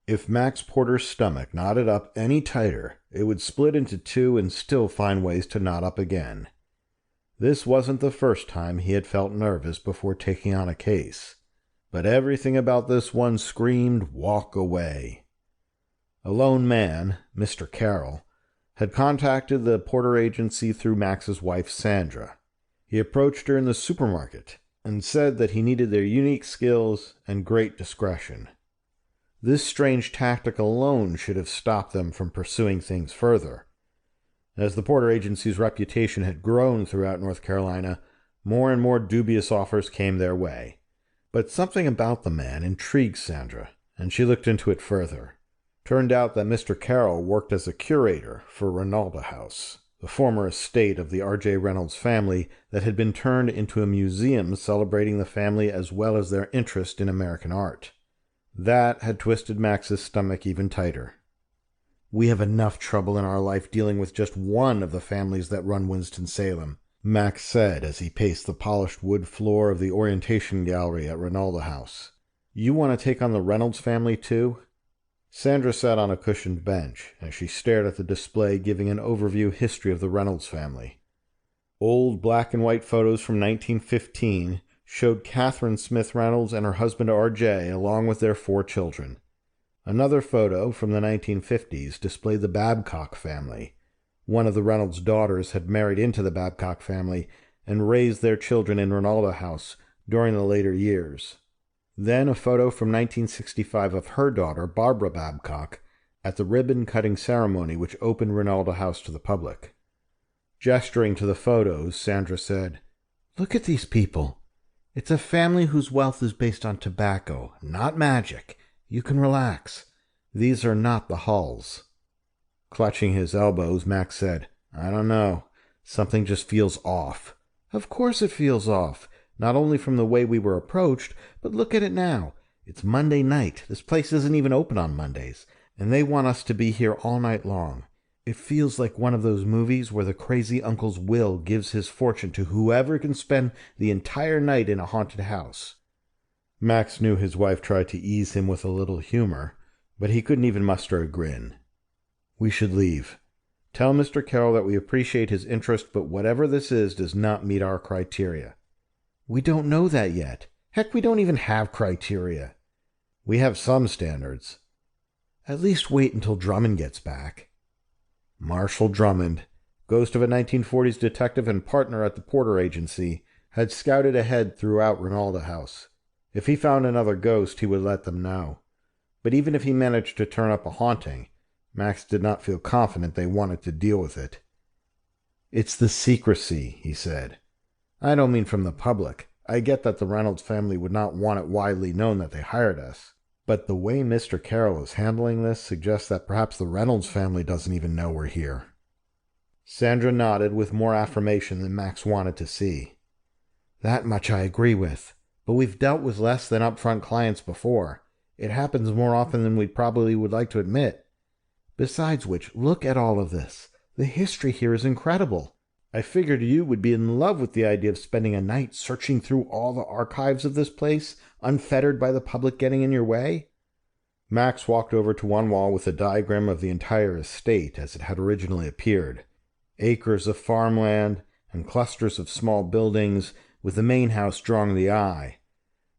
If Max Porter's stomach knotted up any tighter, it would split into two and still find ways to knot up again. This wasn't the first time he had felt nervous before taking on a case, but everything about this one screamed, "Walk away." A lone man, Mr. Carroll, had contacted the Porter agency through Max's wife, Sandra. He approached her in the supermarket and said that he needed their unique skills and great discretion. This strange tactic alone should have stopped them from pursuing things further. As the Porter agency's reputation had grown throughout North Carolina, more and more dubious offers came their way. But something about the man intrigued Sandra, and she looked into it further. Turned out that Mr. Carroll worked as a curator for Rinalda House, the former estate of the R.J. Reynolds family that had been turned into a museum celebrating the family as well as their interest in American art. That had twisted Max's stomach even tighter. "We have enough trouble in our life dealing with just one of the families that run Winston-Salem," Max said as he paced the polished wood floor of the orientation gallery at Rinalda House. "You want to take on the Reynolds family too?" Sandra sat on a cushioned bench as she stared at the display giving an overview history of the Reynolds family. Old black and white photos from 1915 showed Catherine Smith Reynolds and her husband R.J. along with their 4 children. Another photo from the 1950s displayed the Babcock family. One of the Reynolds daughters had married into the Babcock family and raised their children in Rinalda House during the later years. Then a photo from 1965 of her daughter, Barbara Babcock, at the ribbon-cutting ceremony which opened Rinalda House to the public. Gesturing to the photos, Sandra said, "Look at these people. It's a family whose wealth is based on tobacco, not magic. You can relax. These are not the Hulls." Clutching his elbows, Max said, "I don't know. Something just feels off." "Of course it feels off. Not only from the way we were approached, but look at it now. It's Monday night. This place isn't even open on Mondays, and they want us to be here all night long. It feels like one of those movies where the crazy uncle's will gives his fortune to whoever can spend the entire night in a haunted house." Max knew his wife tried to ease him with a little humor, but he couldn't even muster a grin. "We should leave. Tell Mr. Carroll that we appreciate his interest, but whatever this is does not meet our criteria." "We don't know that yet. Heck, we don't even have criteria." "We have some standards." "At least wait until Drummond gets back." Marshall Drummond, ghost of a 1940s detective and partner at the Porter agency, had scouted ahead throughout Rinalda House. If he found another ghost, he would let them know. But even if he managed to turn up a haunting, Max did not feel confident they wanted to deal with it. "It's the secrecy," he said. "I don't mean from the public. I get that the Reynolds family would not want it widely known that they hired us. But the way Mr. Carroll is handling this suggests that perhaps the Reynolds family doesn't even know we're here." Sandra nodded with more affirmation than Max wanted to see. "That much I agree with. But we've dealt with less than upfront clients before. It happens more often than we probably would like to admit. Besides which, look at all of this. The history here is incredible. I figured you would be in love with the idea of spending a night searching through all the archives of this place, unfettered by the public getting in your way." Max walked over to one wall with a diagram of the entire estate as it had originally appeared. Acres of farmland and clusters of small buildings, with the main house drawing the eye.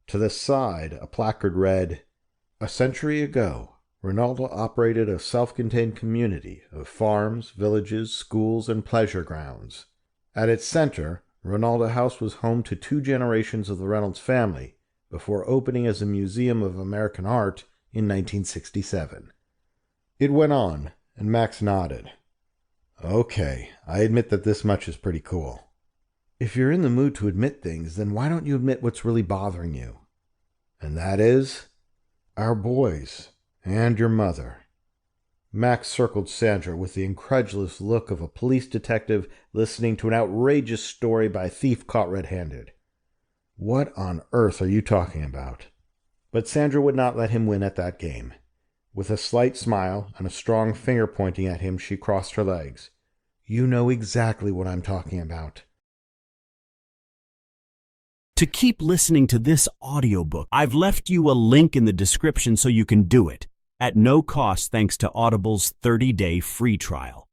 To the side, a placard read, "A century ago, Rinalda operated a self-contained community of farms, villages, schools, and pleasure grounds. At its center, Rinalda House was home to 2 generations of the Reynolds family before opening as a museum of American art in 1967. It went on, and Max nodded. "Okay, I admit that this much is pretty cool." "If you're in the mood to admit things, then why don't you admit what's really bothering you?" "And that is?" "Our boys. And your mother." Max circled Sandra with the incredulous look of a police detective listening to an outrageous story by a thief caught red-handed. "What on earth are you talking about?" But Sandra would not let him win at that game. With a slight smile and a strong finger pointing at him, she crossed her legs. "You know exactly what I'm talking about." To keep listening to this audiobook, I've left you a link in the description so you can do it. at no cost thanks to Audible's 30-day free trial.